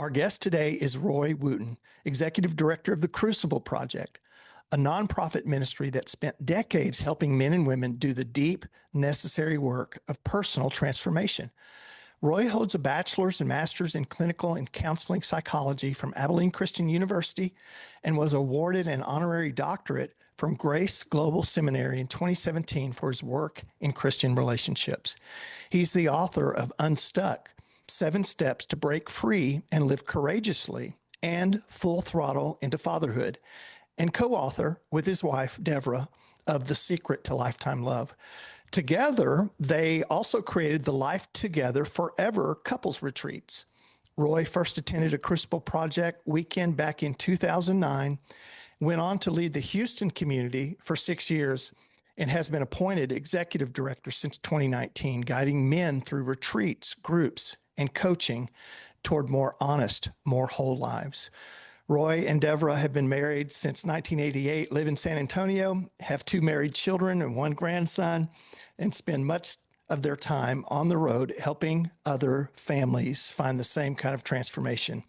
Our guest today is Roy Wooten, Executive Director of the Crucible Project, a nonprofit ministry that spent decades helping men and women do the deep, necessary work of personal transformation. Roy holds a bachelor's and master's in clinical and counseling psychology from Abilene Christian University and was awarded an honorary doctorate from Grace Global Seminary in 2017 for his work in Christian relationships. He's the author of Unstuck: 7 Steps to Break Free and Live Courageously, and Full Throttle into Fatherhood, and co-author with his wife, Deborah, of The Secret to Lifetime Love. Together, they also created the Life Together Forever couples retreats. Roy first attended a Crucible Project weekend back in 2009, went on to lead the Houston community for 6 years, and has been appointed executive director since 2019, guiding men through retreats, groups, and coaching toward more honest, more whole lives. Roy and Deborah have been married since 1988, live in San Antonio, have 2 married children and 1 grandson, and spend much of their time on the road helping other families find the same kind of transformation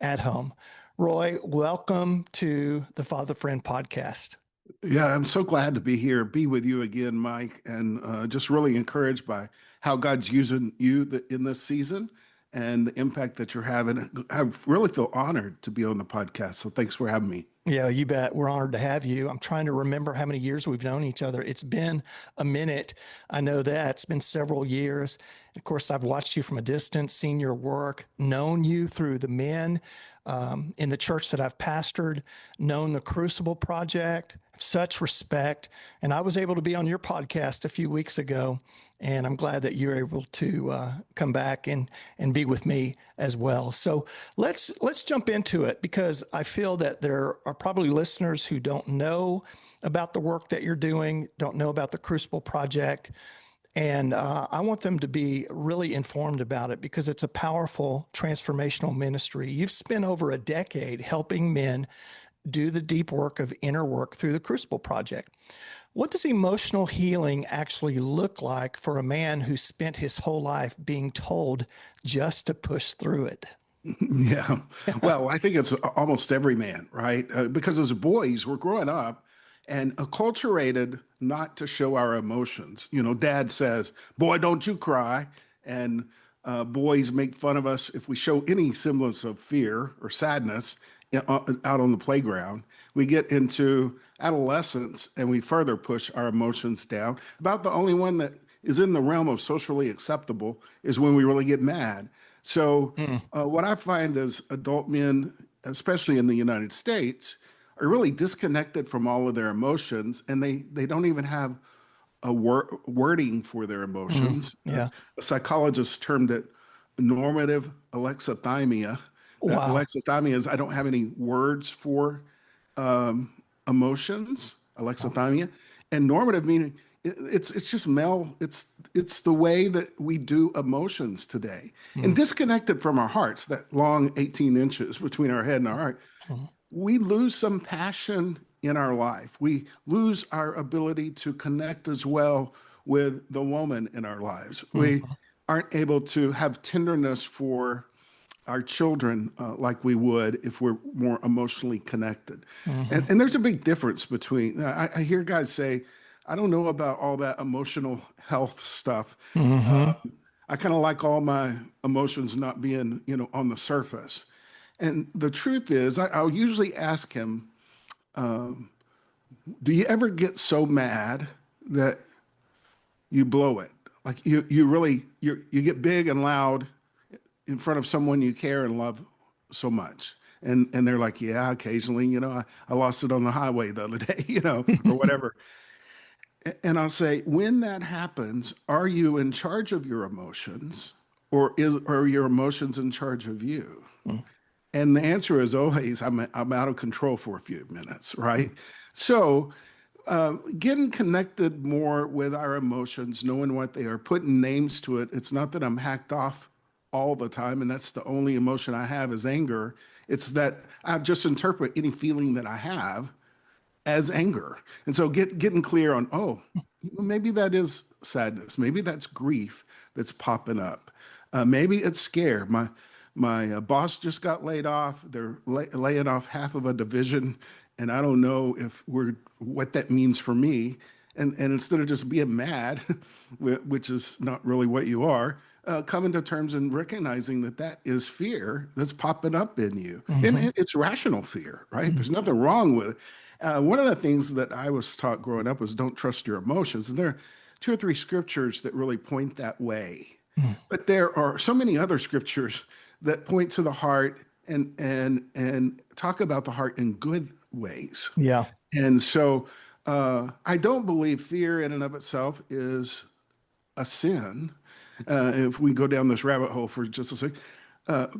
at home. Roy, welcome to the Father Friend podcast. Yeah, I'm so glad to be here, be with you again, Mike, and just really encouraged by how God's using you in this season and the impact that you're having. I really feel honored to be on the podcast. So thanks for having me. Yeah, you bet. We're honored to have you. I'm trying to remember how many years we've known each other. It's been a minute. I know that. It's been several years. Of course, I've watched you from a distance, seen your work, known you through the men in the church that I've pastored, known the Crucible Project, such respect. And I was able to be on your podcast a few weeks ago, and I'm glad that you're able to come back and be with me as well. So let's jump into it, because I feel that there are probably listeners who don't know about the work that you're doing, don't know about the Crucible Project. And I want them to be really informed about it, because it's a powerful transformational ministry. You've spent over a decade helping men do the deep work of inner work through the Crucible Project. What does emotional healing actually look like for a man who spent his whole life being told just to push through it? Yeah. Well, I think it's almost every man, right? Because as boys, we're growing up and acculturated not to show our emotions. You know, dad says, boy, don't you cry. And boys make fun of us if we show any semblance of fear or sadness out on the playground. We get into adolescence and we further push our emotions down. About the only one that is in the realm of socially acceptable is when we really get mad. So what I find is adult men, especially in the United States, are really disconnected from all of their emotions, and they don't even have a wording for their emotions. Yeah. A psychologist termed it normative alexithymia. That Wow. alexithymia is I don't have any words for emotions, alexithymia, and normative meaning it's just it's the way that we do emotions today, and disconnected from our hearts, that long 18 inches between our head and our heart. We lose some passion in our life. We lose our ability to connect as well with the woman in our lives. We aren't able to have tenderness for our children like we would if we're more emotionally connected. And there's a big difference between, I hear guys say, I don't know about all that emotional health stuff. I kind of like all my emotions not being, on the surface. And the truth is, I'll usually ask him, do you ever get so mad that you blow it? Like you get big and loud in front of someone you care and love so much. And they're like, yeah, occasionally, I lost it on the highway the other day, or whatever. And I'll say, when that happens, are you in charge of your emotions, or are your emotions in charge of you? And the answer is always, I'm out of control for a few minutes, right? So getting connected more with our emotions, knowing what they are, putting names to it. It's not that I'm hacked off all the time, and that's the only emotion I have is anger. It's that I just interpret any feeling that I have as anger. And so getting clear on, maybe that is sadness. Maybe that's grief that's popping up. Maybe it's scare. my boss just got laid off. They're laying off half of a division, and I don't know if we're what that means for me. And instead of just being mad, which is not really what you are, coming to terms and recognizing that that is fear that's popping up in you, and Hmm. it's rational fear, right? Hmm. There's nothing wrong with it. One of the things that I was taught growing up was don't trust your emotions, and there are two or three scriptures that really point that way. But there are so many other scriptures that point to the heart and talk about the heart in good ways. Yeah. And so I don't believe fear in and of itself is a sin. If we go down this rabbit hole for just a sec,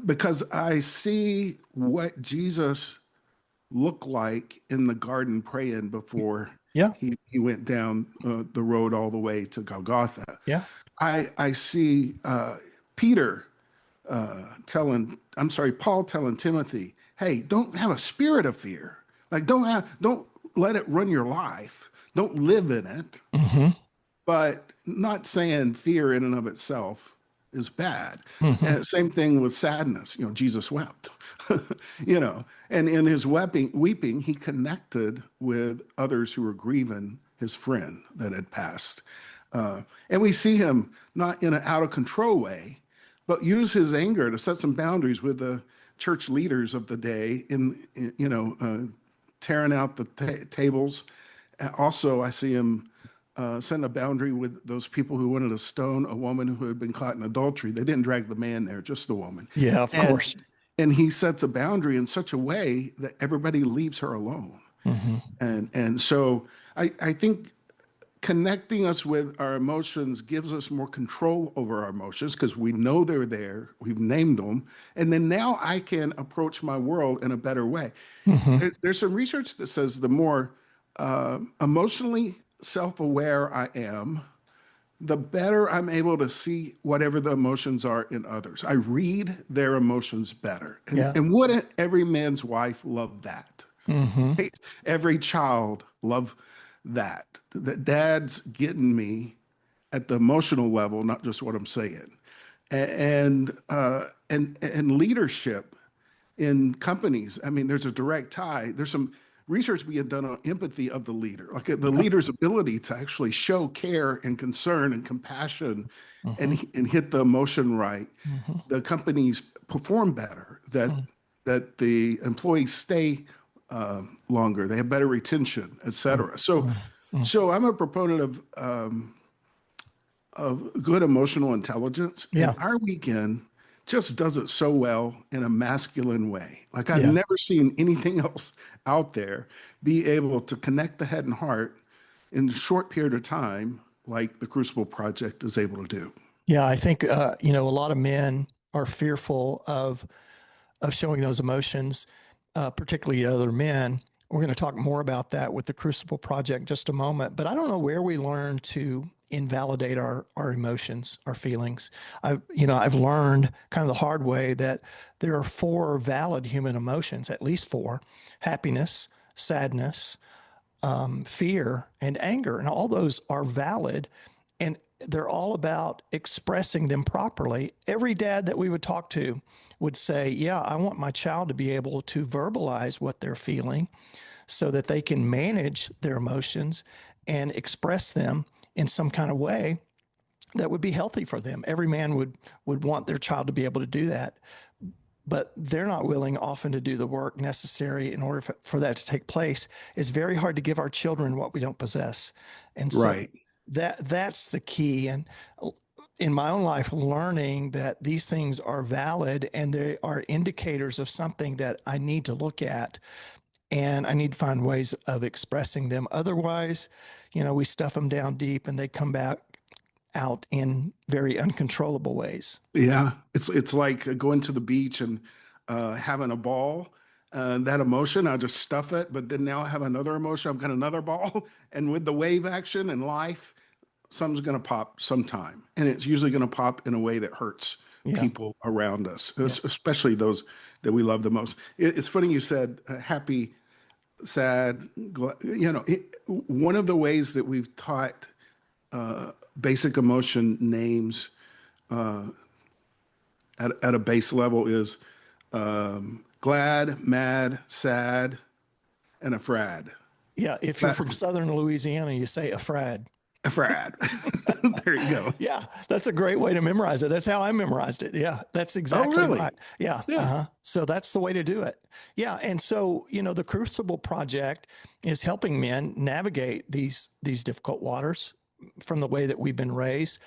because I see what Jesus looked like in the garden praying before Yeah. he went down the road all the way to Golgotha. Yeah. I see Peter Paul telling Timothy, hey, don't have a spirit of fear. Like don't let it run your life. Don't live in it. Hmm. But not saying fear in and of itself is bad. Hmm. And same thing with sadness. You know, Jesus wept. You know, and in his weeping, he connected with others who were grieving his friend that had passed. And we see him not in an out of control way, but use his anger to set some boundaries with the church leaders of the day tearing out the tables. Also, I see him set a boundary with those people who wanted to stone a woman who had been caught in adultery. They didn't drag the man there, just the woman. Yeah, of And course. and he sets a boundary in such a way that everybody leaves her alone. Hmm. And so I think connecting us with our emotions gives us more control over our emotions because we know they're there, we've named them, and then now I can approach my world in a better way. Hmm. There's some research that says the more emotionally self-aware I am, the better I'm able to see whatever the emotions are in others. I read their emotions better. Yeah. And wouldn't every man's wife love that? Hmm. Right? Every child love that. That dad's getting me at the emotional level, not just what I'm saying. And leadership in companies. I mean, there's a direct tie. There's some research being done on empathy of the leader, like the Yeah. leader's ability to actually show care and concern and compassion Hmm. and hit the emotion right. Hmm. The companies perform better, that the employees stay longer, they have better retention, et cetera. Hmm. So I'm a proponent of good emotional intelligence, and Yeah. our weekend just does it so well in a masculine way. Like I've Yeah. never seen anything else out there be able to connect the head and heart in a short period of time, like the Crucible Project is able to do. Yeah. I think, a lot of men are fearful of showing those emotions, particularly other men. We're going to talk more about that with the Crucible Project in just a moment. But I don't know where we learn to invalidate our emotions, our feelings. I've learned kind of the hard way that there are four valid human emotions, at least four: happiness, sadness, fear, and anger. And all those are valid. And they're all about expressing them properly. Every dad that we would talk to would say, yeah, I want my child to be able to verbalize what they're feeling so that they can manage their emotions and express them in some kind of way that would be healthy for them. Every man would want their child to be able to do that, but they're not willing often to do the work necessary in order for that to take place. It's very hard to give our children what we don't possess. And so Right. that's the key. And in my own life, learning that these things are valid and they are indicators of something that I need to look at, and I need to find ways of expressing them. Otherwise, we stuff them down deep and they come back out in very uncontrollable ways. Yeah. It's like going to the beach and having a ball. That emotion, I just stuff it, but then now I have another emotion. I've got another ball. And with the wave action and life, something's going to pop sometime. And it's usually going to pop in a way that hurts Yeah. people around us, Yeah. especially those that we love the most. It's funny you said happy, sad. One of the ways that we've taught basic emotion names at a base level is glad, mad, sad, and afraid. Yeah, if you're Glad, from Southern Louisiana, you say afraid. afraid. There you go. Yeah, that's a great way to memorize it. That's how I memorized it. Yeah, that's Oh, exactly right. really? Yeah. Yeah. So that's the way to do it. Yeah. And so, the Crucible Project is helping men navigate these difficult waters from the way that we've been raised.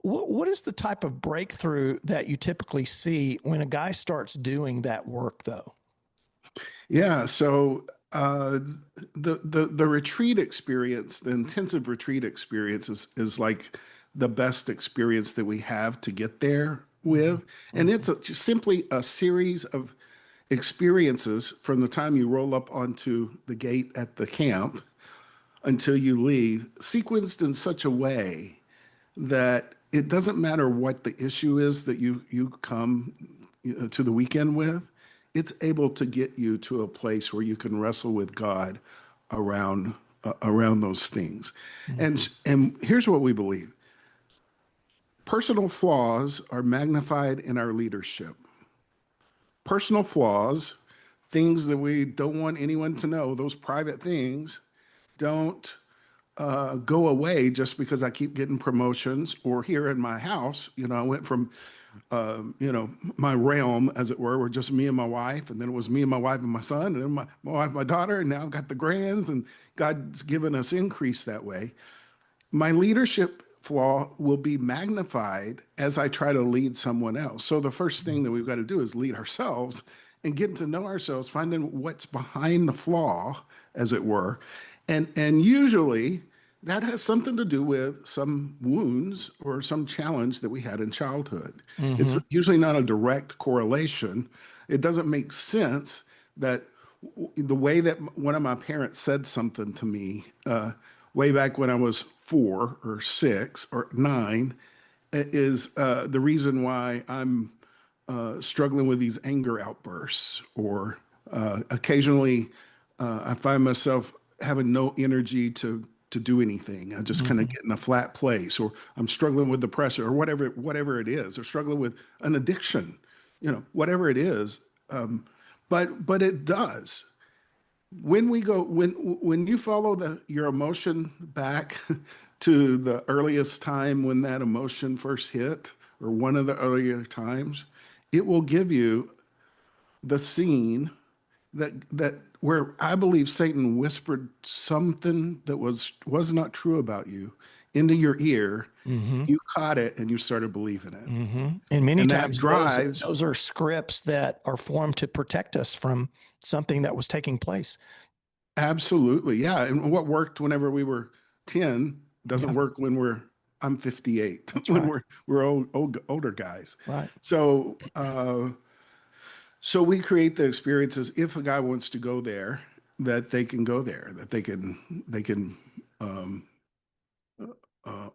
What is the type of breakthrough that you typically see when a guy starts doing that work, though? Yeah. So the retreat experience, the intensive retreat experience is like the best experience that we have to get there Mhm. with. And it's simply a series of experiences from the time you roll up onto the gate at the camp until you leave, sequenced in such a way that it doesn't matter what the issue is that you come to the weekend with. It's able to get you to a place where you can wrestle with God around around those things. Mhm. And here's what we believe: personal flaws are magnified in our leadership. Personal flaws, things that we don't want anyone to know, those private things, don't go away just because I keep getting promotions. Or here in my house, I went from, my realm, as it were just me and my wife, and then it was me and my wife and my son, and then my wife, my daughter, and now I've got the grands, and God's given us increase that way. My leadership flaw will be magnified as I try to lead someone else. So the first thing that we've got to do is lead ourselves and getting to know ourselves, finding what's behind the flaw, as it were. And usually that has something to do with some wounds or some challenge that we had in childhood. It's Mhm. usually not a direct correlation. It doesn't make sense that the way that one of my parents said something to me way back when I was 4 or 6 or 9 is the reason why I'm struggling with these anger outbursts, or occasionally I find myself having no energy to do anything. I just kind of Mhm. get in a flat place, or I'm struggling with depression, or whatever it is, or struggling with an addiction, whatever it is. But it does. When you follow your emotion back to the earliest time when that emotion first hit, or one of the earlier times, it will give you the scene that where I believe Satan whispered something that was not true about you into your ear. Mhm. You caught it and you started believing it. And many And that times those drives. those are scripts that are formed to protect us from something that was taking place. Absolutely, yeah. And what worked whenever we were 10 doesn't Yeah, work when I'm 58, that's when right. we're older guys. Right. So so we create the experiences. If a guy wants to go there, that they can go there, that they can um,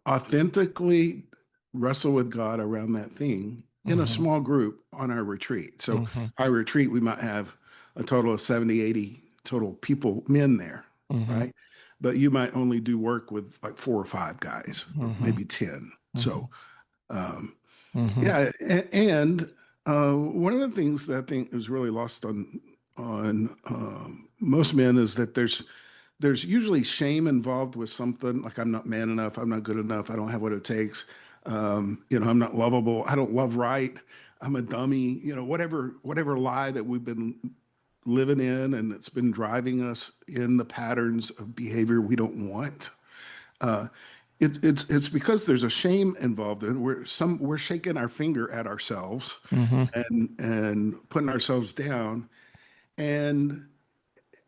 authentically wrestle with God around that thing in a Mhm. small group on our retreat. So Mhm. our retreat, we might have a total of 70, 80 total people, men there, Mhm. right? But you might only do work with like 4 or 5 guys, or Mhm. maybe 10. So, Mhm. um, Mhm. yeah. And one of the things that I think is really lost on most men is that there's usually shame involved with something, like I'm not man enough, I'm not good enough, I don't have what it takes, I'm not lovable, I don't love right, I'm a dummy, whatever lie that we've been living in and that's been driving us in the patterns of behavior we don't want. Uh, it's because there's a shame involved in it. We're shaking our finger at ourselves Mhm. and putting ourselves down, and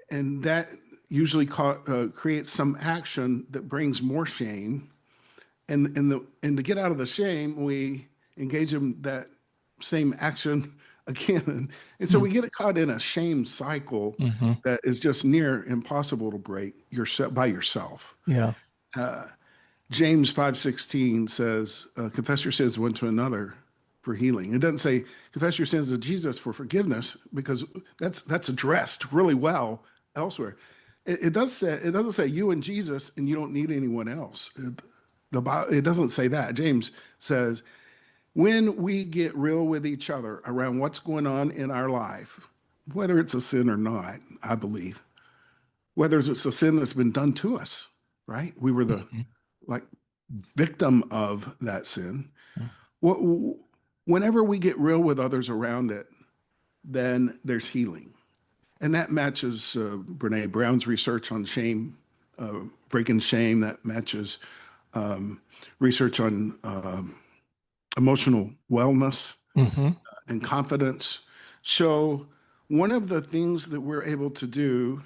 that usually creates some action that brings more shame. And to get out of the shame, we engage in that same action again, and so we get caught in a shame cycle Mhm. that is just near impossible to break yourself by yourself. Yeah. James 5:16 says, "Confess your sins one to another for healing." It doesn't say confess your sins to Jesus for forgiveness, because that's addressed really well elsewhere. It doesn't say you and Jesus and you don't need anyone else. It doesn't say that. James says when we get real with each other around what's going on in our life, whether it's a sin or not, I believe, whether it's a sin that's been done to us, right? We were the Mhm. like victim of that sin. Mhm. Wh- Whenever we get real with others around it, then there's healing. And that matches Brene Brown's research on shame, breaking shame. That matches um, research on emotional wellness Mhm. and confidence. So, one of the things that we're able to do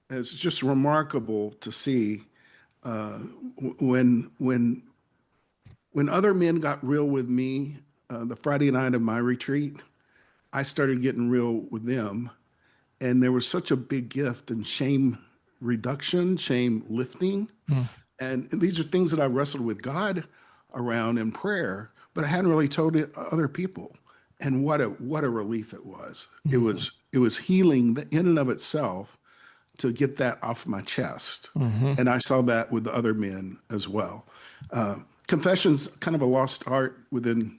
is just remarkable to see uh, when other men got real with me the Friday night of my retreat. I started getting real with them, and there was such a big gift in shame reduction, shame lifting. Mhm. And these are things that I wrestled with God around in prayer, but I hadn't really told it other people. And what a relief it was. It Mhm. was it was healing in and of itself to get that off my chest. Mhm. And I saw that with the other men as well. Confession's kind of a lost art within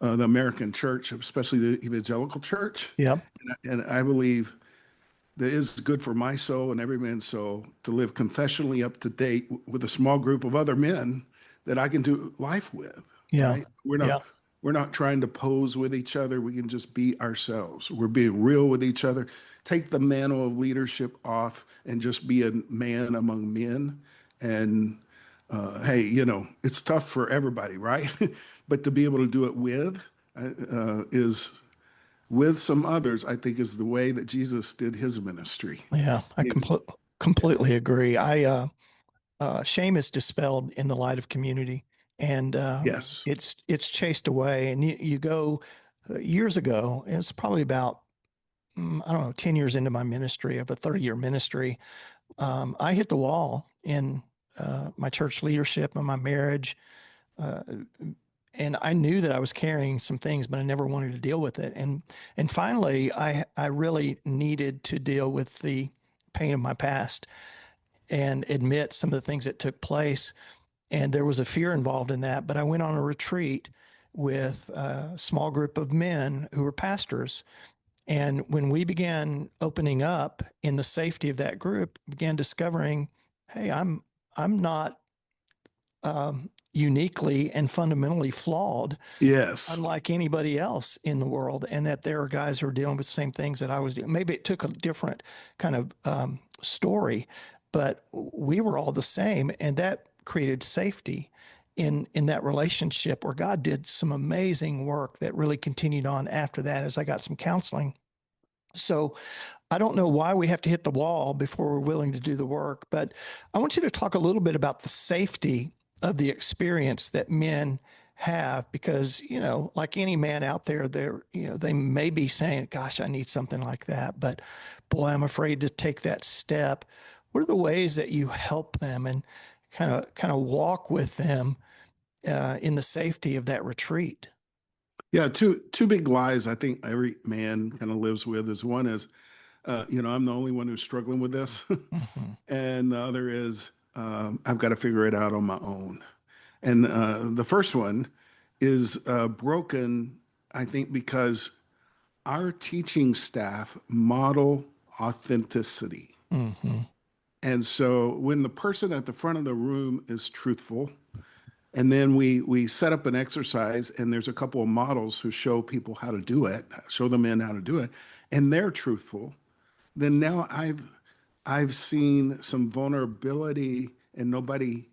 the American church, especially the evangelical church. Yep. And I believe that is good for my soul and every man's soul to live confessionally up to date with a small group of other men that I can do life with, Yeah. right? We're not Yeah. we're not trying to pose with each other. We can just be ourselves. We're being real with each other. Take the mantle of leadership off and just be a man among men. And hey, it's tough for everybody, right? But to be able to do it is with some others, I think is the way that Jesus did his ministry. Yeah. I He- completely agree. Shame is dispelled in the light of community, and yes. it's chased away. And you go years ago. It's probably about I don't know 10 years into my ministry of a 30-year ministry. I hit the wall in my church leadership and my marriage. Uh, and I knew that I was carrying some things, but I never wanted to deal with it. And finally, I really needed to deal with the pain of my past and admit some of the things that took place. And there was a fear involved in that. But I went on a retreat with a small group of men who were pastors. And when we began opening up in the safety of that group, began discovering, hey, I'm not uniquely and fundamentally flawed, Yes. unlike anybody else in the world, and that there are guys who are dealing with the same things that I was doing. Maybe it took a different kind of story, but we were all the same, and that created safety in that relationship where God did some amazing work that really continued on after that as I got some counseling. So I don't know why we have to hit the wall before we're willing to do the work, but I want you to talk a little bit about the safety of the experience that men have because, like any man out there, they may be saying, gosh, I need something like that, but boy, I'm afraid to take that step. What are the ways that you help them and kind of walk with them in the safety of that retreat? Yeah, two big lies I think every man kind of lives with is one is I'm the only one who's struggling with this. Mm-hmm. And the other is I've got to figure it out on my own. And the first one is broken, I think, because our teaching staff model authenticity. Mm-hmm. And so when the person at the front of the room is truthful, and then we set up an exercise, and there's a couple of models who show people how to do it, show them in how to do it, and they're truthful, then now I've seen some vulnerability and nobody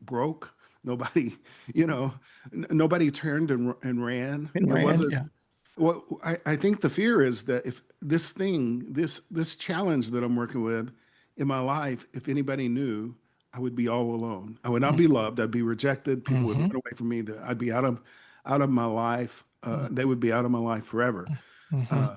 broke. Nobody, you know, nobody turned and ran. And It Rand, wasn't yeah. what I think the fear is that if this thing, this challenge that I'm working with in my life, if anybody knew, I would be all alone. I would not be loved. I'd be rejected. People would Mm-hmm. run away from me. That I'd be out of my life. They would be out of my life forever. Mm-hmm.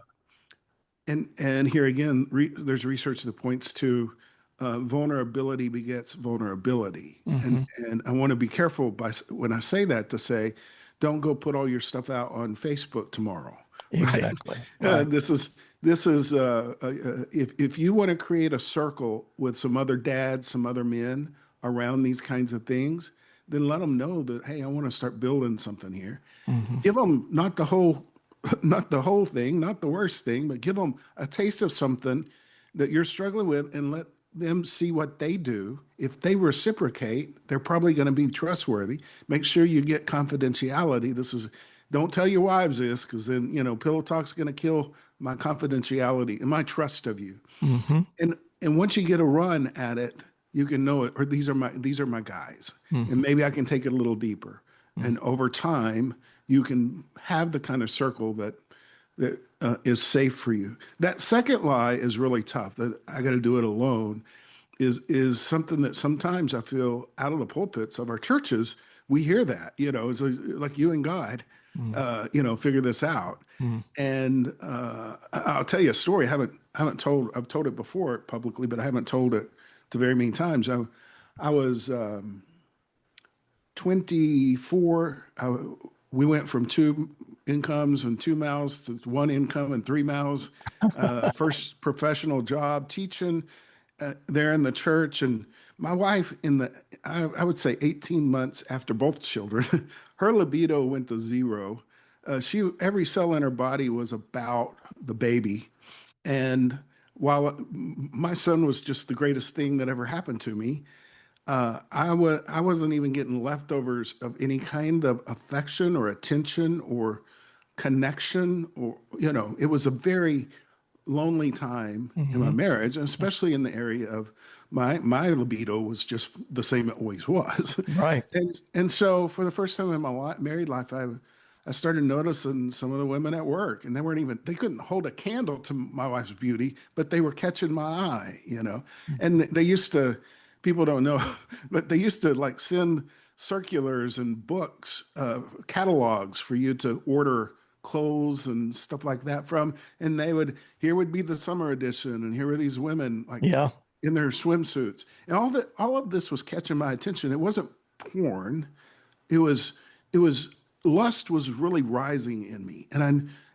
And here again, there's research that points to vulnerability begets vulnerability, Mm-hmm. and I want to be careful when I say that to say, don't go put all your stuff out on Facebook tomorrow, right? Exactly. Right. If you want to create a circle with some other dads, some other men around these kinds of things, then let them know that, hey, I want to start building something here. Hmm. Give them not the whole, not the whole thing, not the worst thing, but give them a taste of something that you're struggling with, and let them see what they do. If they reciprocate, they're probably going to be trustworthy. Make sure you get confidentiality. Don't tell your wives this, because then, pillow talk's going to kill my confidentiality and my trust of you. Hmm. And once you get a run at it, you can know it, or these are my guys. And Hmm. maybe I can take it a little deeper. And over time, you can have the kind of circle that is safe for you. That second lie is really tough. That I got to do it alone is something that sometimes I feel out of the pulpits of our churches. We hear that, it's like you and God, figure this out. Hmm. And I'll tell you a story. I've told it before publicly, but I haven't told it to very many times. I was 24. We went from two incomes and 2 mouths to one income and 3 mouths. First professional job teaching there in the church. And my wife, I would say 18 months after both children, her libido went to zero. Every cell in her body was about the baby. And while my son was just the greatest thing that ever happened to me, I wasn't even getting leftovers of any kind of affection or attention or connection, or it was a very lonely time in my Hmm. marriage, and especially in the area of my libido was just the same it always was. Right. And so for the first time in my married life, I started noticing some of the women at work, and they couldn't hold a candle to my wife's beauty, but they were catching my eye. And they used to, people don't know, but they used to like send circulars and books, catalogs for you to order clothes and stuff like that from. And here would be the summer edition, and here were these women like Yeah. in their swimsuits. And all of this was catching my attention. It wasn't porn. It was lust was really rising in me. And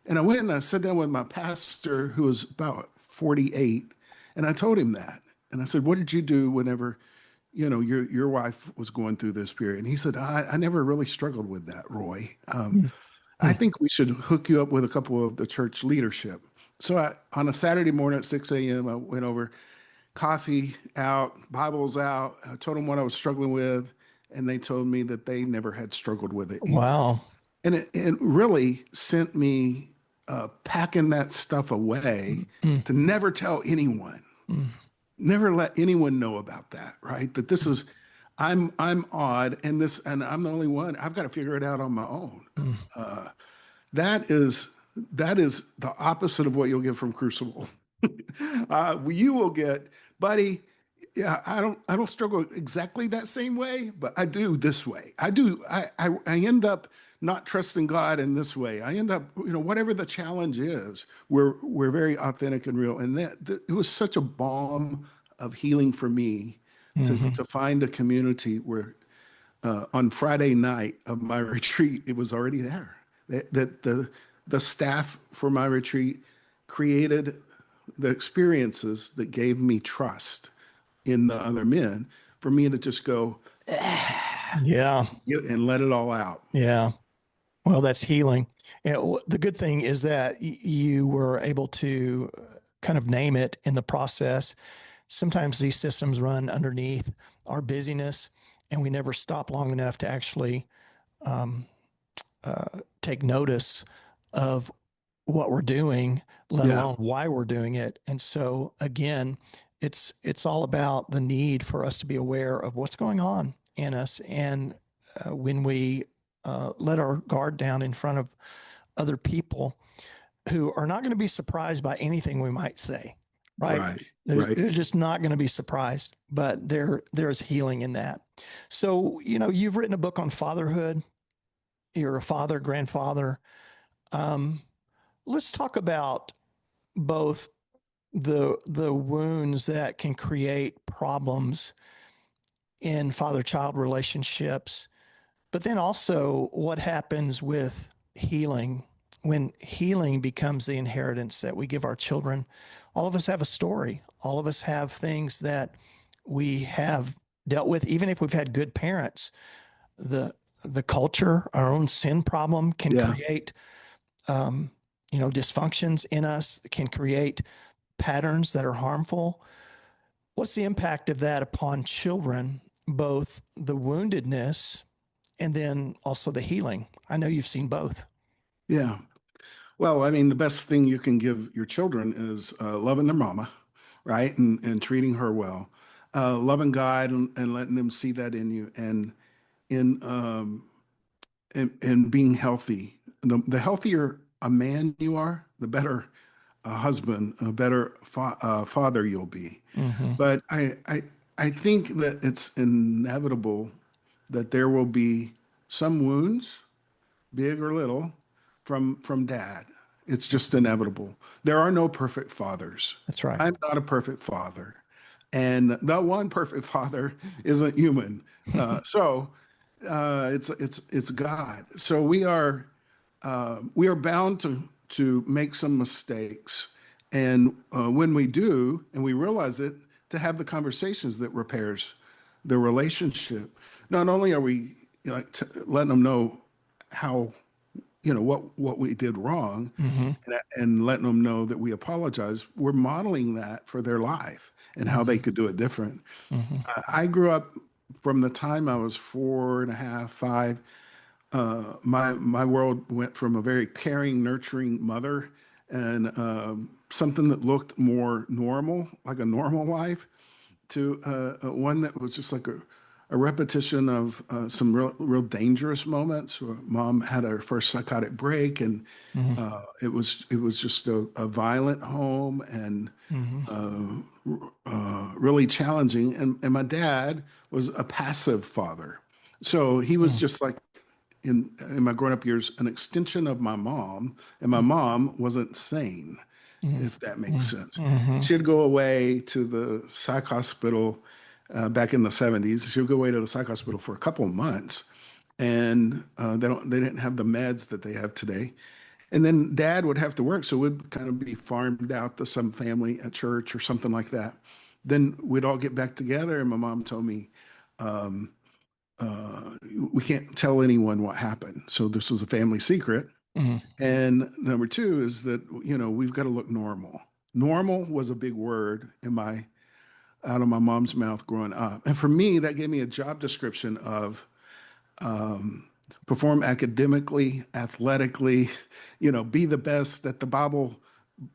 I went and I sat down with my pastor, who was about 48, and I told him that. And I said, "What did you do whenever, your wife was going through this period?" And he said, "I never really struggled with that, Roy. I Hmm. think we should hook you up with a couple of the church leadership." So on a Saturday morning at 6 a.m., I went over, coffee out, Bibles out. I told them what I was struggling with, and they told me that they never had struggled with it either. Wow. And it really sent me packing that stuff away Mm. to never tell anyone, Mm. never let anyone know about that, right? That this is, I'm odd, and I'm the only one. I've got to figure it out on my own. Mm. That is that is the opposite of what you'll get from Crucible. You will get, buddy. Yeah, I don't struggle exactly that same way, but I do this way. I do. I end up not trusting God in this way. I end up, whatever the challenge is, we're very authentic and real. And it was such a balm of healing for me to Hmm. to find a community where on Friday night of my retreat, it was already there. That the staff for my retreat created the experiences that gave me trust in the other men for me to just go Yeah. and let it all out. Yeah. Well, that's healing. And the good thing is that you were able to kind of name it in the process. Sometimes these systems run underneath our busyness, and we never stop long enough to actually um, take notice of what we're doing, let Yeah, alone why we're doing it. And so, again, it's all about the need for us to be aware of what's going on in us, and when we let our guard down in front of other people who are not going to be surprised by anything we might say, right? right, They're, right. they're just not going to be surprised, but there's healing in that. So, you've written a book on fatherhood. You're a father, grandfather. Um, let's talk about both the wounds that can create problems in father-child relationships, but then also what happens with healing when healing becomes the inheritance that we give our children. All of us have a story. All of us have things that we have dealt with, even if we've had good parents. the the culture, our own sin problem can Yeah. create um, dysfunctions in us, can create patterns that are harmful. What's the impact of that upon children, both the woundedness and then also the healing? I know you've seen both. Yeah. Well, I mean, the best thing you can give your children is loving their mama, right? And treating her well, loving God and letting them see that in you in and being healthy. The healthier a man you are, the better a husband, a better father you'll be. Mm-hmm. But I think that it's inevitable that there will be some wounds, big or little, from dad. It's just inevitable. There are no perfect fathers. That's right. I'm not a perfect father, and the one perfect father isn't human. It's God. So we are bound to make some mistakes, and when we do, and we realize it, to have the conversations that repairs the relationship. Not only are we letting them know how what we did wrong, Mm-hmm. and letting them know that we apologize, we're modeling that for their life and how they Mm-hmm. could do it different. Mm-hmm. I grew up from the time I was 4.5, 5. My world went from a very caring, nurturing mother and something that looked more normal, like a normal life, to one that was just like a repetition of some real dangerous moments. Where Mom had her first psychotic break, and Mm-hmm. it was just a violent home and Mm-hmm. really challenging. And my dad was a passive father, so he was just like in my growing up years an extension of my mom, and my mom wasn't sane, Mm-hmm. if that makes sense. Mm-hmm. She'd go away to the psych hospital back in the 70s. She'd go away to the psych hospital for a couple of months, and they didn't have the meds that they have today. And then dad would have to work, so we'd kind of be farmed out to some family at church or something like that. Then we'd all get back together, and my mom told me, we can't tell anyone what happened. So this was a family secret. Mm-hmm. And number two is that, we've got to look normal. Normal was a big word out of my mom's mouth growing up. And for me, that gave me a job description of perform academically, athletically, be the best at the Bible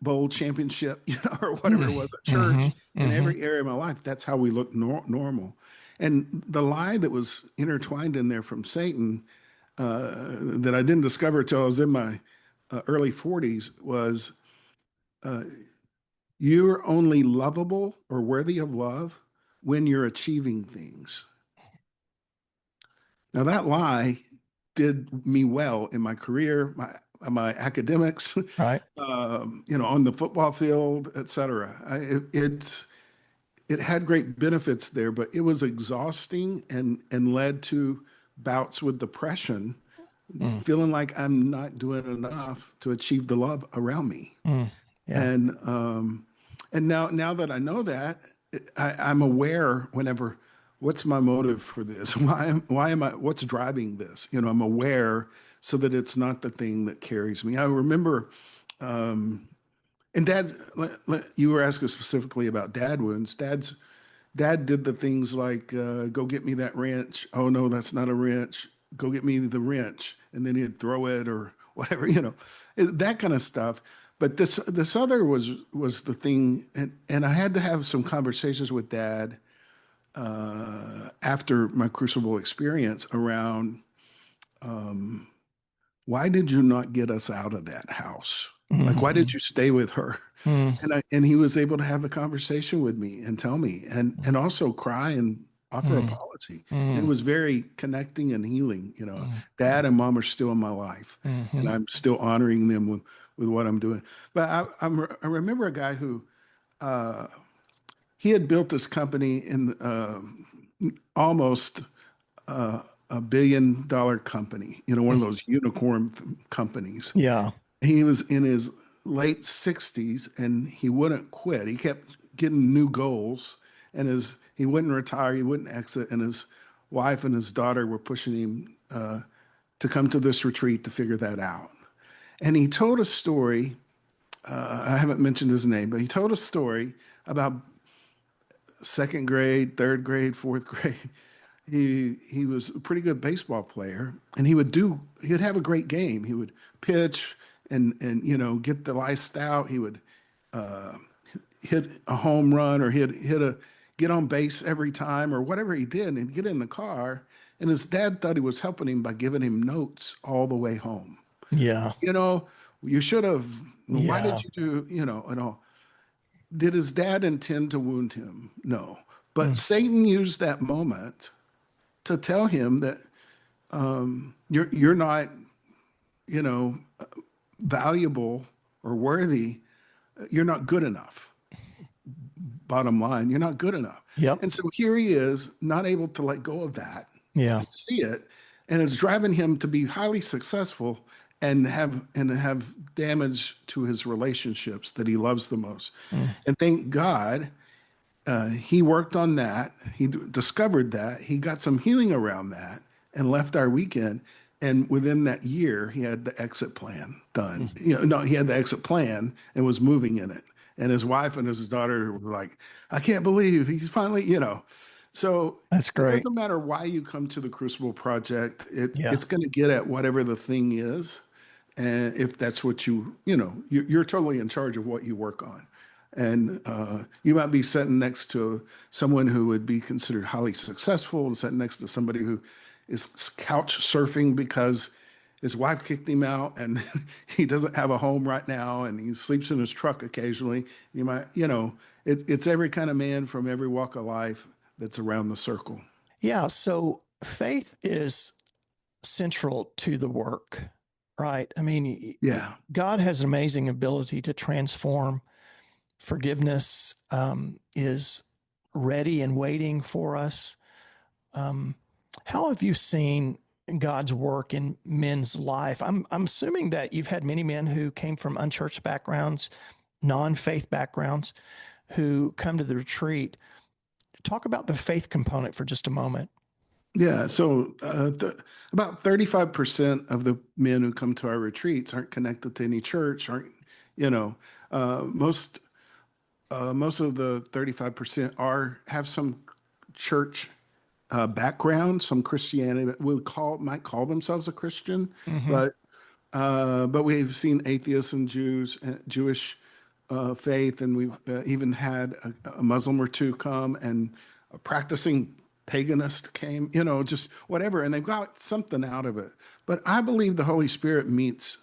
Bowl championship, or whatever it was at Mm-hmm. church. In Mm-hmm. every area of my life, that's how we look normal. And the lie that was intertwined in there from Satan, that I didn't discover till I was in my early 40s, was you're only lovable or worthy of love when you're achieving things. Now, that lie did me well in my career, my academics, Right. on the football field, et cetera. It had great benefits there, but it was exhausting and led to bouts with depression, Mm. feeling like I'm not doing enough to achieve the love around me. Mm. Yeah. And now that I know that, I'm aware whenever, what's my motive for this? Why am I, what's driving this? I'm aware so that it's not the thing that carries me. I remember, and you were asking specifically about dad wounds. Dad did the things like, go get me that wrench. Oh no, that's not a wrench. Go get me the wrench. And then he'd throw it or whatever, that kind of stuff. But this other was the thing, and I had to have some conversations with dad after my Crucible experience around, why did you not get us out of that house? Like, why Mm-hmm. did you stay with her? Mm. And he was able to have the conversation with me and tell me, and also cry and offer Mm. apology. It Mm. was very connecting and healing. Mm. Dad and mom are still in my life, and Mm-hmm. I'm still honoring them with what I'm doing. But I remember a guy who he had built this company in almost $1 billion company, one of those unicorn companies. Yeah. He was in his late 60s and he wouldn't quit. He kept getting new goals, and he wouldn't retire, he wouldn't exit. And his wife and his daughter were pushing him to come to this retreat to figure that out. And he told a story. I haven't mentioned his name, but he told a story about second grade, third grade, fourth grade. He was a pretty good baseball player, and he'd have a great game. He would pitch and get the lights out. He would hit a home run, or he'd get on base every time, or whatever he did. And he'd get in the car, and his dad thought he was helping him by giving him notes all the way home. Yeah. You know, you should have. Why Yeah. did you do? And all. Did his dad intend to wound him? No. But Mm. Satan used that moment to tell him that you're not, you know, valuable or worthy. You're not good enough. Bottom line, you're not good enough. Yep. And so here he is, not able to let go of that Yeah. and see it, and it's driving him to be highly successful and have damage to his relationships that he loves the most. Mm. And thank God he worked on that. He discovered that. He got some healing around that and left our weekend. And within that year, he had the exit plan done. Mm. No, he had the exit plan and was moving in it. And his wife and his daughter were like, I can't believe he's finally. So That's it great. doesn't matter why you come to the Crucible Project. Yeah. It's going to get at whatever the thing is. And if that's what you're totally in charge of what you work on. And you might be sitting next to someone who would be considered highly successful, and sitting next to somebody who is couch surfing because his wife kicked him out and he doesn't have a home right now and he sleeps in his truck occasionally. It's every kind of man from every walk of life that's around the circle. Yeah. So faith is central to the work, right? I mean, Yeah. God has an amazing ability to transform. Forgiveness is ready and waiting for us. Um, how have you seen God's work in men's life? I'm assuming that you've had many men who came from unchurched backgrounds, non-faith backgrounds, who come to the retreat. Talk about the faith component for just a moment. Yeah. So about 35% of the men who come to our retreats aren't connected to any church, aren't, you know, most most of the 35% have some church background, some Christianity that might call themselves a Christian, Mm-hmm. but we've seen atheists and Jewish faith, and we've even had a Muslim or two come, and a practicing paganist came, just whatever, and they've got something out of it. But I believe the Holy Spirit meets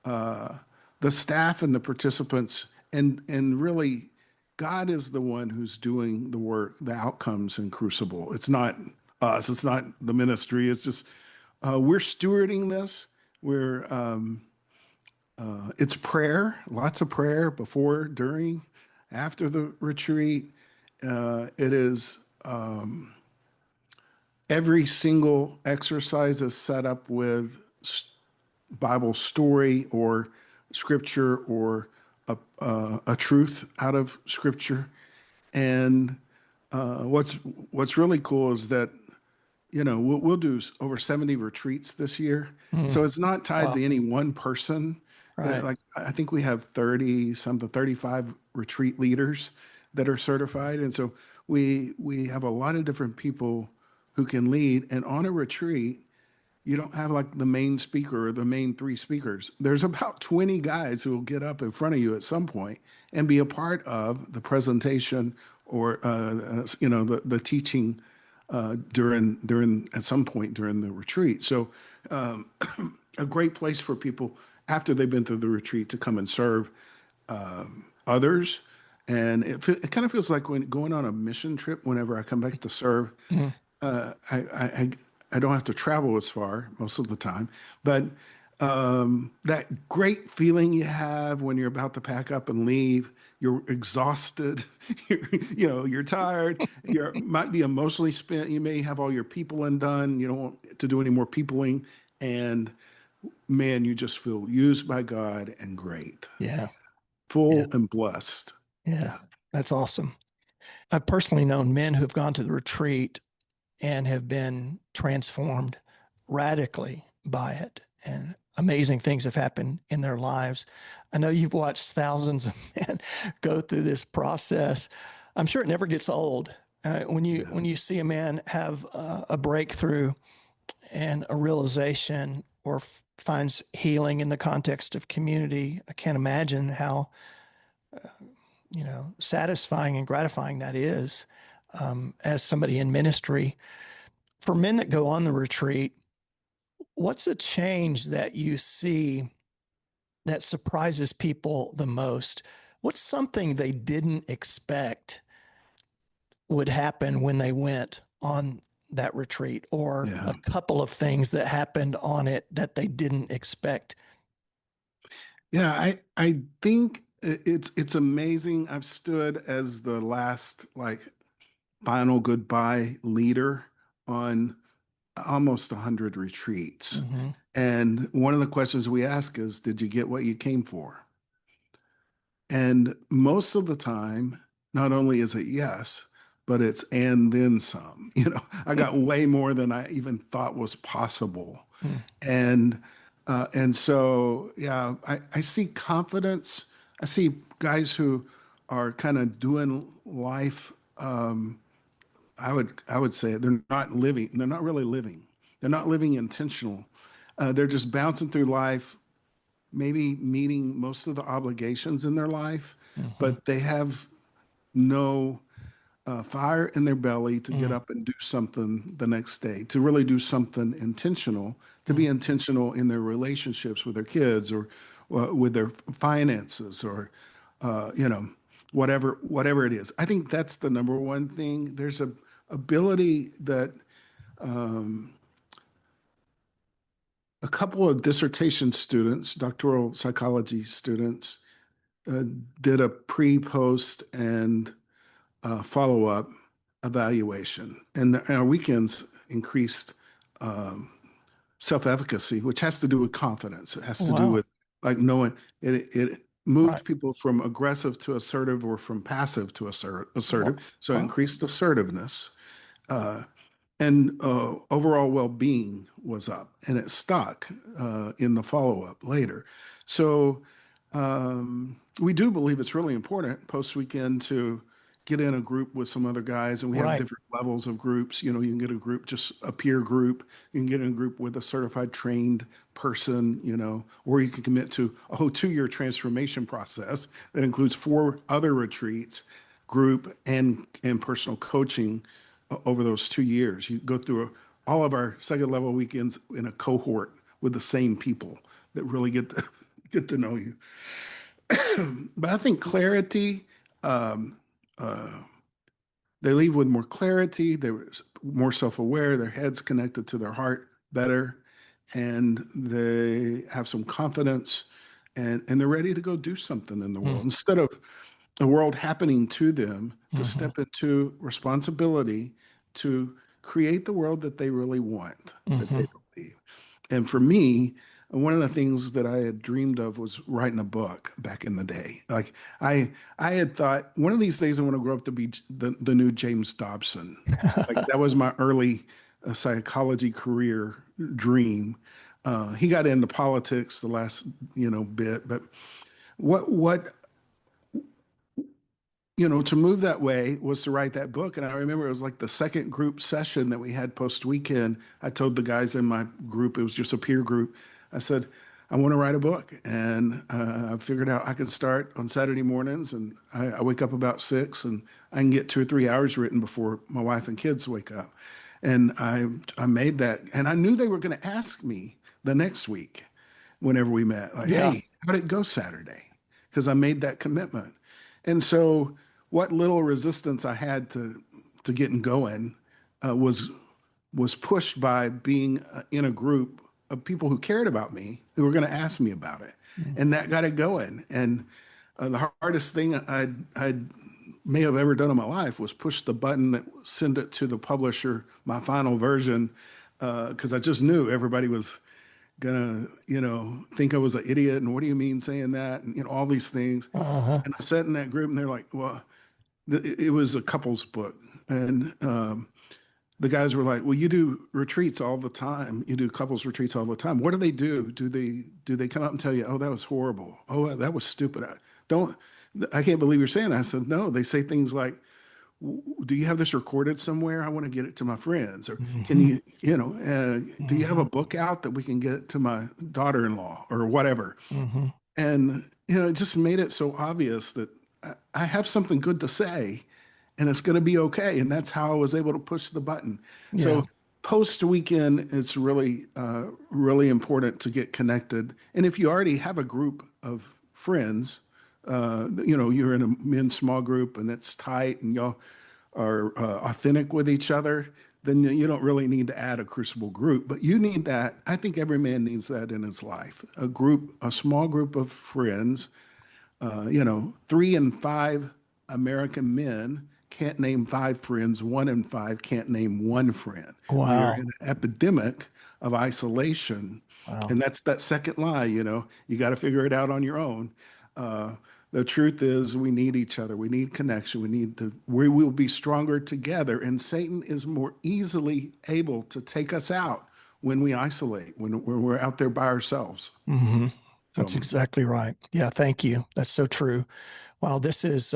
the staff and the participants, and really, God is the one who's doing the work, the outcomes in Crucible. It's not us. It's not the ministry. It's just we're stewarding this. It's prayer, lots of prayer before, during, after the retreat. It is every single exercise is set up with Bible story or scripture or a truth out of scripture. And what's really cool is that we'll do over 70 retreats this year, Mm. so it's not tied Wow. to any one person. Right. Like I think we have 35 retreat leaders that are certified, and so we have a lot of different people who can lead. And on a retreat, you don't have like the main speaker or the main three speakers. There's about 20 guys who will get up in front of you at some point and be a part of the presentation or the teaching during at some point during the retreat. So a great place for people after they've been through the retreat to come and serve others. And it kind of feels like when going on a mission trip. Whenever I come back to serve, Mm. I don't have to travel as far most of the time, but that great feeling you have when you're about to pack up and leave, you're exhausted, you're tired, you might be emotionally spent, you may have all your peopling done, you don't want to do any more peopling, and man, you just feel used by God and great, Yeah. Yeah. full and blessed. Yeah. Yeah. That's awesome. I've personally known men who've gone to the retreat and have been transformed radically by it. And amazing things have happened in their lives. I know you've watched thousands of men go through this process. I'm sure it never gets old. When you see a man have a breakthrough and a realization or finds healing in the context of community, I can't imagine how satisfying and gratifying that is as somebody in ministry. For men that go on the retreat, what's a change that you see that surprises people the most? What's something they didn't expect would happen when they went on that retreat, or Yeah. a couple of things that happened on it that they didn't expect? Yeah, I think it's amazing. I've stood as the last like final goodbye leader on almost 100 retreats. Mm-hmm. And one of the questions we ask is, did you get what you came for? And most of the time, not only is it yes, but it's and then some. I got way more than I even thought was possible. Mm-hmm. And so yeah, I see confidence. I see guys who are kind of doing life. I would say they're not living. They're not really living. They're not living intentional. They're just bouncing through life, maybe meeting most of the obligations in their life, Mm-hmm. but they have no fire in their belly to get Mm-hmm. up and do something the next day, to really do something intentional, to be intentional in their relationships with their kids or with their finances or, you know, whatever it is. I think that's the number one thing. There's a ability that a couple of dissertation students, doctoral psychology students, uh, did a pre, post, and follow up evaluation. And our weekends increased self efficacy, which has to do with confidence. It has to do Wow. with like knowing it moved Right. people from aggressive to assertive or from passive to assertive. So it Wow. increased assertiveness. And overall well-being was up, and it stuck in the follow-up later. So we do believe it's really important post-weekend to get in a group with some other guys, and we have Right. different levels of groups. You can get a group, just a peer group. You can get in a group with a certified trained person, or you can commit to a whole 2-year transformation process that includes 4 other retreats, group and personal coaching over those 2 years. You go through all of our second level weekends in a cohort with the same people that really get to get to know you. But I think clarity, they leave with more clarity. They're more self-aware. Their head's connected to their heart better, and they have some confidence, and they're ready to go do something in the world Mm-hmm. instead of the world happening to them, to Mm-hmm. step into responsibility to create the world that they really want, that Mm-hmm. they believe. And for me, one of the things that I had dreamed of was writing a book back in the day. Like I had thought one of these days I want to grow up to be the new James Dobson. Like that was my early psychology career dream. He got into politics the last bit, but what to move that way was to write that book. And I remember it was like the second group session that we had post weekend. I told the guys in my group, it was just a peer group. I said, I want to write a book. And I figured out I could start on Saturday mornings, and I wake up about 6, and I can get 2 or 3 hours written before my wife and kids wake up. And I made that. And I knew they were going to ask me the next week whenever we met, like, Yeah. hey, how did it go Saturday? Because I made that commitment. And so what little resistance I had to getting going was pushed by being in a group of people who cared about me, who were going to ask me about it, and that got it going. And the hardest thing I may have ever done in my life was push the button that send it to the publisher, my final version, because I just knew everybody was gonna, think I was an idiot. And what do you mean saying that? And all these things. Uh-huh. And I sat in that group, and they're like, "Well, it was a couples book, and the guys were like, "Well, you do retreats all the time. You do couples retreats all the time. What do they do? Do they come up and tell you, oh, that was horrible. Oh, that was stupid. Don't. I can't believe you're saying that." I said, "No." They say things like, "Do you have this recorded somewhere? I want to get it to my friends." Or can Hmm. you, do you have a Hmm. book out that we can get to my daughter-in-law or whatever? Hmm. And, it just made it so obvious that I have something good to say and it's going to be okay. And that's how I was able to push the button. Yeah. So post weekend, it's really, really important to get connected. And if you already have a group of friends, you're in a men's small group and it's tight and y'all are authentic with each other, then you don't really need to add a Crucible group. But you need that. I think every man needs that in his life. A small group of friends. 3 in 5 American men can't name 5 friends. 1 in 5 can't name one friend. We are in Wow. an epidemic of isolation. Wow. And that's that second lie, you got to figure it out on your own. Uh, the truth is we need each other. We need connection. We will be stronger together. And Satan is more easily able to take us out when we isolate, when we're out there by ourselves. Hmm. So That's exactly right. Yeah, thank you. That's so true. Wow, this has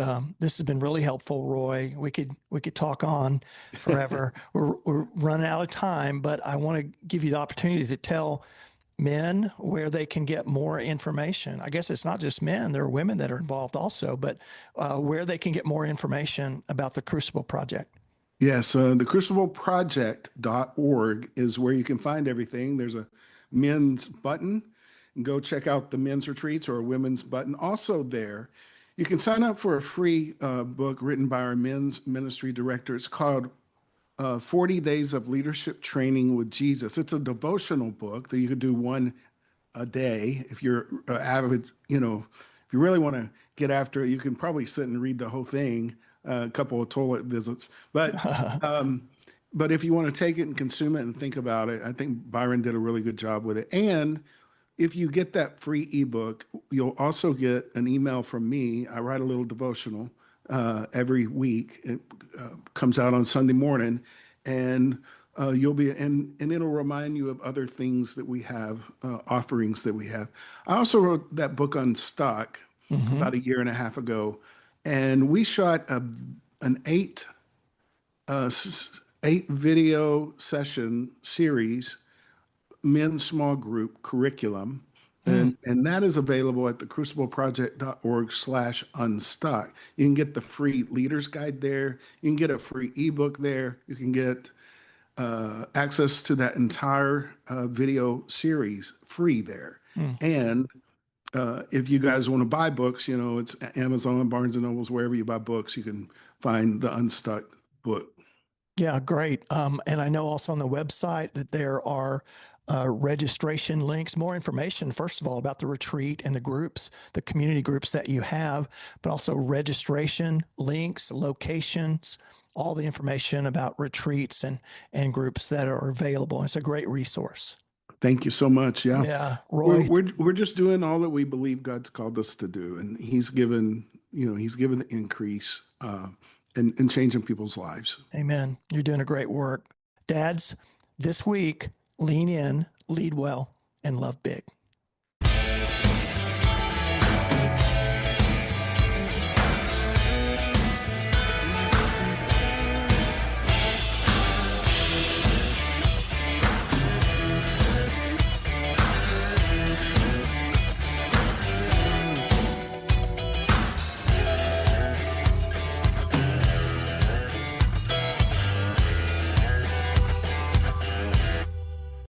been really helpful, Roy. We could talk on forever. We're running out of time, but I want to give you the opportunity to tell men where they can get more information. I guess it's not just men; there are women that are involved also, but where they can get more information about the Crucible Project. yes, the crucibleproject.org is where you can find everything. There's a men's button. Go check out the men's retreats or a women's button. Also, there, you can sign up for a free book written by our men's ministry director. It's called 40 Days of Leadership Training with Jesus. It's a devotional book that you could do one a day. If you're avid, if you really want to get after it, you can probably sit and read the whole thing, a couple of toilet visits. Um, but if you want to take it and consume it and think about it, I think Byron did a really good job with it. And if you get that free ebook, you'll also get an email from me. I write a little devotional every week. It comes out on Sunday morning, and and it'll remind you of other things that we have, offerings that we have. I also wrote that book on stock Hmm. about a year and a half ago, and we shot an uh, 8 video session series men's small group curriculum. Hmm. And that is available at the crucibleproject.org/unstuck. You can get the free leaders guide there. You can get a free ebook there. You can get access to that entire video series free there. Hmm. And if you guys want to buy books, it's Amazon, Barnes and Nobles, wherever you buy books, you can find the Unstuck book. Yeah, great. And I know also on the website that there are registration links, more information, first of all, about the retreat and the groups, the community groups that you have, but also registration links, locations, all the information about retreats and groups that are available. It's a great resource. Thank you so much. Yeah. Yeah, We're Roy. we're we're just doing all that we believe God's called us to do, and He's given the increase and changing people's lives. Amen. You're doing a great work. Dads, this week, lean in, lead well, and love big.